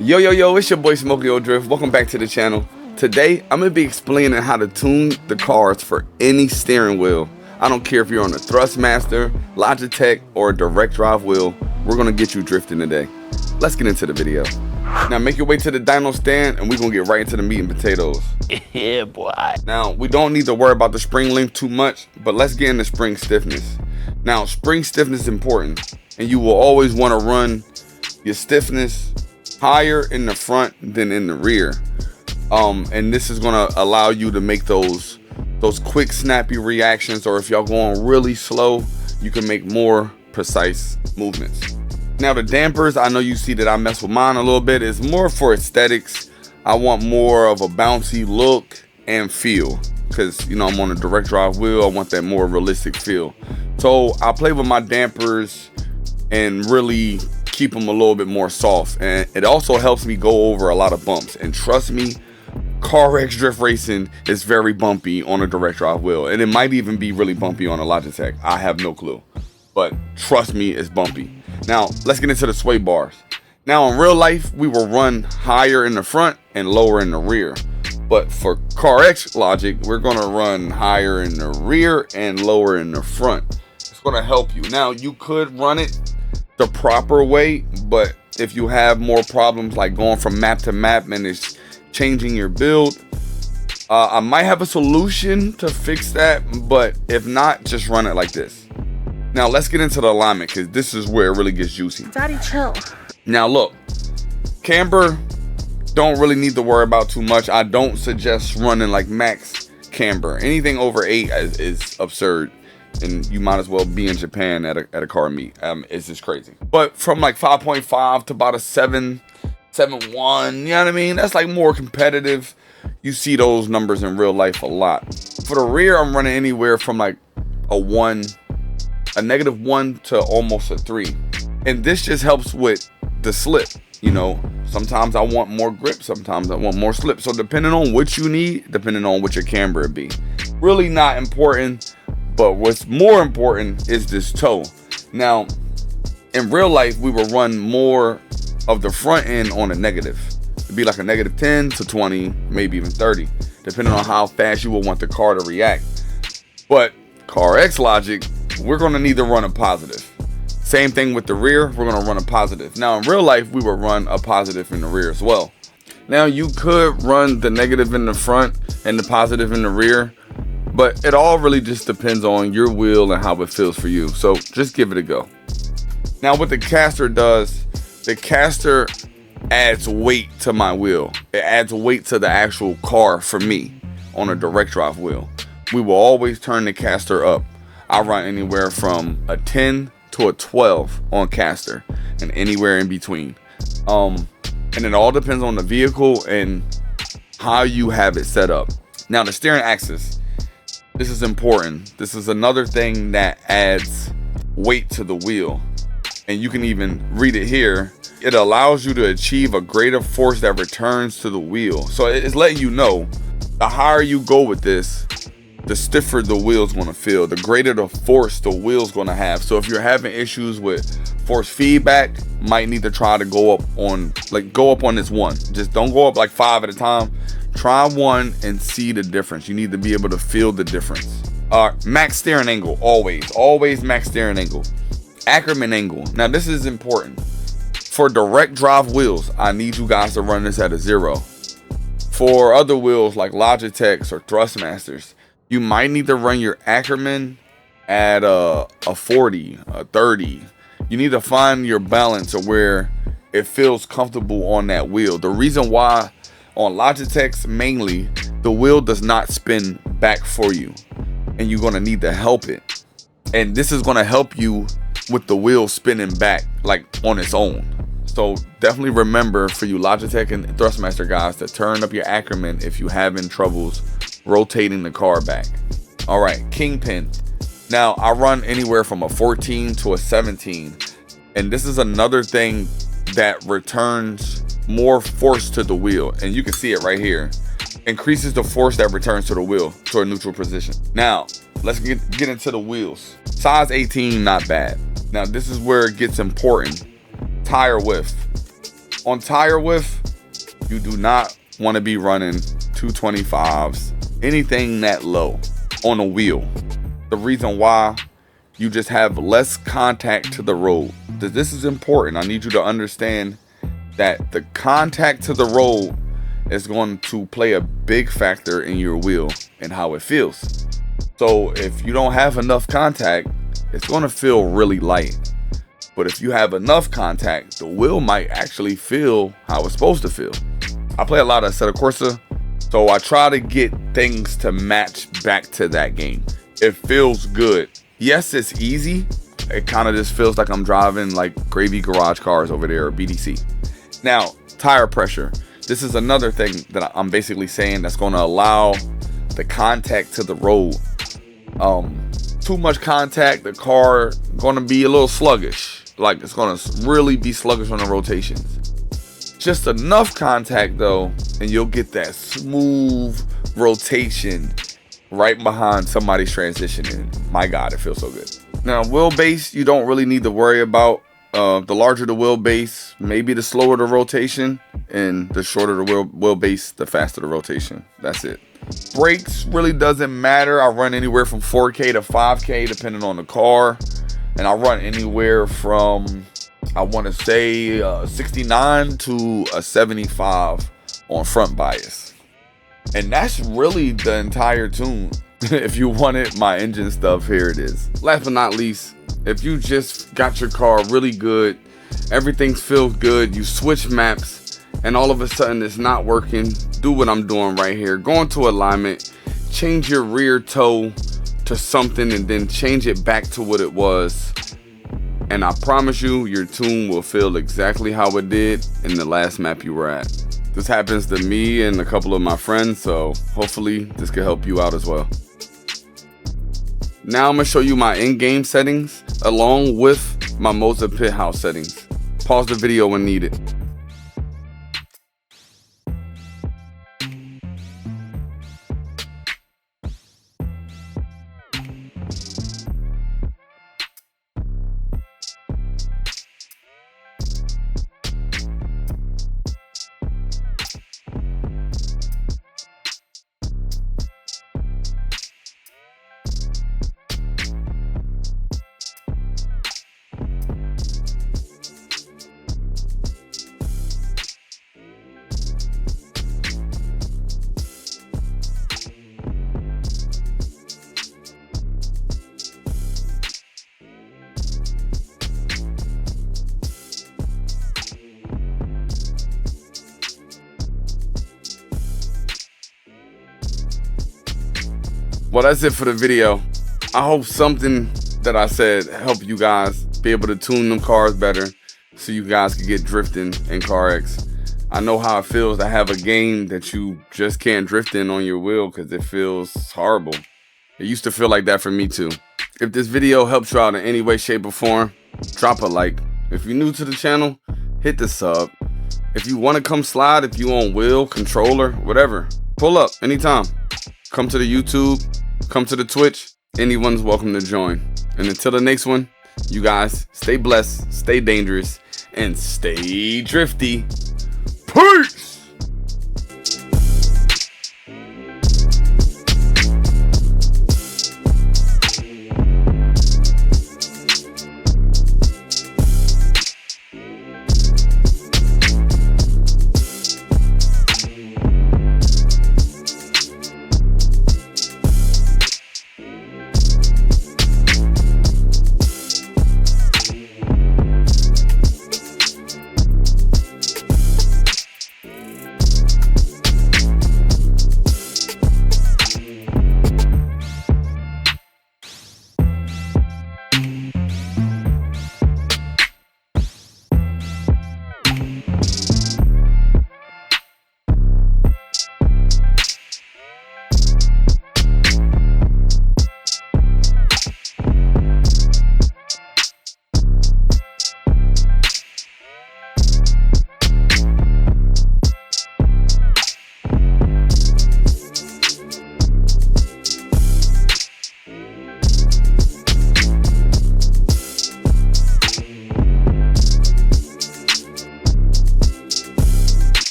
Yo, it's your boy Smokey O Drift. Welcome back to the channel. Today, I'm going to be explaining how to tune the cars for any steering wheel. I don't care if you're on a Thrustmaster, Logitech, or a direct drive wheel. We're going to get you drifting today. Let's get into the video. Now, make your way to the dyno stand, and we're going to get right into the meat and potatoes. Yeah, boy. Now, we don't need to worry about the spring length too much, but let's get into spring stiffness. Now, spring stiffness is important, and you will always want to run your stiffness higher in the front than in the rear. And this is going to allow you to make those quick, snappy reactions, or if y'all going really slow, you can make more precise movements. Now, the dampers, I know you see that I mess with mine a little bit. It's more for aesthetics. I want more of a bouncy look and feel because, you know, I'm on a direct drive wheel. I want that more realistic feel. So I play with my dampers and really keep them a little bit more soft. And it also helps me go over a lot of bumps. And trust me, CarX drift racing is very bumpy on a direct drive wheel. And it might even be really bumpy on a Logitech. I have no clue. But trust me, it's bumpy. Now, let's get into the sway bars. Now, in real life, we will run higher in the front and lower in the rear. But for CarX logic, we're going to run higher in the rear and lower in the front. It's going to help you. Now, you could run it the proper way, but if you have more problems like going from map to map and it's changing your build, I might have a solution to fix that, but if not, just run it like this. Now let's get into the alignment because this is where it really gets juicy. Daddy, chill. Now look, camber, don't really need to worry about too much. I don't suggest running like max camber. Anything over 8 is absurd, and you might as well be in Japan at a car meet. It's just crazy. But from like 5.5 to about a 7.1, you know what I mean? That's like more competitive. You see those numbers in real life a lot. For the rear, I'm running anywhere from like a -1 to almost a 3. And this just helps with the slip. You know, sometimes I want more grip, sometimes I want more slip. So depending on what you need, depending on what your camber would be. Really not important, but what's more important is this toe. Now, in real life, we will run more of the front end on a negative. It'd be like a -10 to 20, maybe even 30, depending on how fast you will want the car to react. But CarX logic, we're going to need to run a positive. Same thing with the rear, we're going to run a positive. Now, in real life, we will run a positive in the rear as well. Now, you could run the negative in the front and the positive in the rear, but it all really just depends on your wheel and how it feels for you. So just give it a go. Now, what the caster does, the caster adds weight to my wheel. It adds weight to the actual car for me on a direct drive wheel. We will always turn the caster up. I run anywhere from a 10 to a 12 on caster and anywhere in between. And it all depends on the vehicle and how you have it set up. Now, the steering axis, this is important. This is another thing that adds weight to the wheel. And you can even read it here. It allows you to achieve a greater force that returns to the wheel. So it's letting you know, the higher you go with this, the stiffer the wheel's gonna feel, the greater the force the wheel's gonna have. So if you're having issues with force feedback, might need to try to go up on this 1. Just don't go up like 5 at a time. Try 1 and see the difference. You need to be able to feel the difference. Max steering angle, always max steering angle. Ackerman angle. Now this is important. For direct drive wheels, I need you guys to run this at a 0. For other wheels like Logitechs or Thrustmasters, you might need to run your Ackerman at a 40, a 30. You need to find your balance of where it feels comfortable on that wheel. The reason why on Logitechs mainly, the wheel does not spin back for you, and you're gonna need to help it. And this is gonna help you with the wheel spinning back like on its own. So definitely remember, for you Logitech and Thrustmaster guys, to turn up your Ackerman if you're having troubles rotating the car back. All right, kingpin. Now I run anywhere from a 14 to a 17, and this is another thing that returns more force to the wheel, and you can see it right here. Increases the force that returns to the wheel to a neutral position. Now let's get into the wheels. Size 18, not bad. Now this is where it gets important. Tire width. On tire width, you do not want to be running 225s, anything that low on a wheel. The reason why, you just have less contact to the road. This is important. I need you to understand that the contact to the road is going to play a big factor in your wheel and how it feels. So if you don't have enough contact, it's going to feel really light. But if you have enough contact, the wheel might actually feel how it's supposed to feel. I play a lot of Assetto Corsa, so I try to get things to match back to that game. It feels good. Yes, it's easy. It kind of just feels like I'm driving like Gravy Garage Cars over there, or BDC. Now, tire pressure. This is another thing that I'm basically saying that's going to allow the contact to the road. Too much contact, the car going to be a little sluggish. Like, it's going to really be sluggish on the rotations. Just enough contact though, and you'll get that smooth rotation right behind somebody's transitioning. My God, it feels so good. Now, wheelbase, you don't really need to worry about. The larger the wheelbase, maybe the slower the rotation, and the shorter the wheelbase, the faster the rotation. That's it. Brakes really doesn't matter. I run anywhere from 4K to 5K depending on the car, and I run anywhere from, I want to say 69 to a 75 on front bias. And that's really the entire tune. If you wanted my engine stuff, here it is. Last but not least, if you just got your car really good, everything feels good, you switch maps, and all of a sudden it's not working, do what I'm doing right here. Go into alignment, change your rear toe to something, and then change it back to what it was. And I promise you, your tune will feel exactly how it did in the last map you were at. This happens to me and a couple of my friends, so hopefully this can help you out as well. Now I'm going to show you my in-game settings along with my Moza pit house settings. Pause the video when needed. Well, that's it for the video. I hope something that I said helped you guys be able to tune them cars better so you guys can get drifting in CarX. I know how it feels to have a game that you just can't drift in on your wheel because it feels horrible. It used to feel like that for me too. If this video helps you out in any way, shape, or form, drop a like. If you're new to the channel, hit the sub. If you want to come slide, if you on wheel, controller, whatever, pull up anytime. Come to the YouTube, come to the Twitch. Anyone's welcome to join. And until the next one, you guys stay blessed, stay dangerous, and stay drifty. Peace!